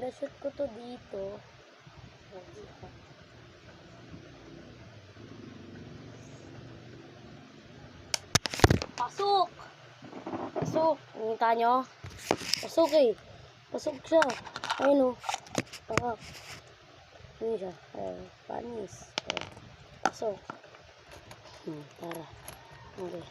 na-shoot ko to dito. Pasok! Pasok! Nakita nyo? Pasok eh. Pasok siya. Ayun o. Pasok. Ayun siya. Panis. Pasok. Tara. Okay.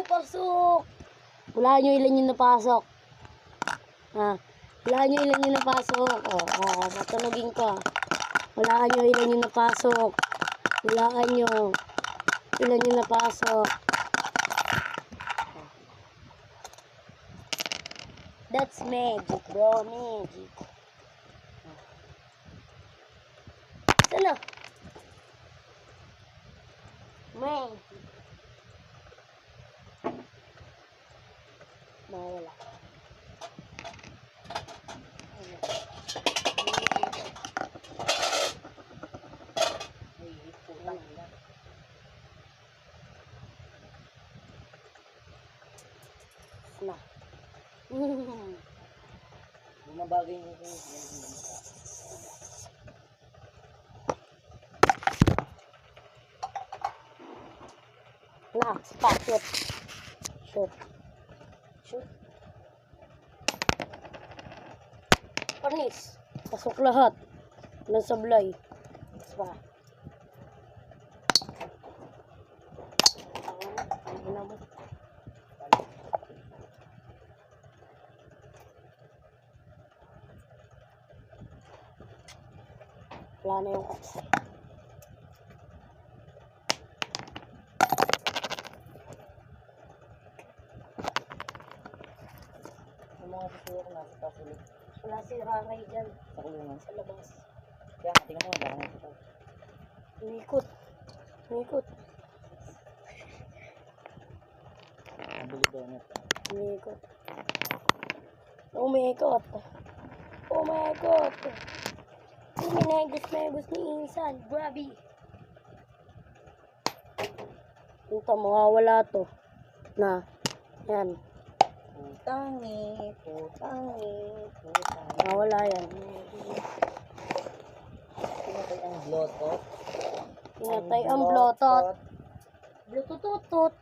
Pasok! Wala nyo ilan yung napasok. Wala nyo ilan yung napasok. Matunogin ko. Wala nyo ilan yung napasok. Wala nyo ilan yung napasok. That's magic, bro. Magic. Sana? Magic. Mawala. Na. Bumabagay mo ko. Na, stop. Shoot. Shoot. Panis. Pasok lahat. Walang sablay. Basta. Ano mo? Wala na yung oxy. Yung mga susuyo ko nasa pasilip. Wala si Raray dyan. Sa kulungan. Sa labas. Kaya tingnan mo, baka nasa Umikot. Umikot. nabili donut. Umikot. Umikot. Oh my God. Minegos ni Insan. Grabe. Ito, mawawala to. Na. Yan. Putangi. Mawawala yan. Pinatay ang blotot. Pinatay ang blotot. Blutututot.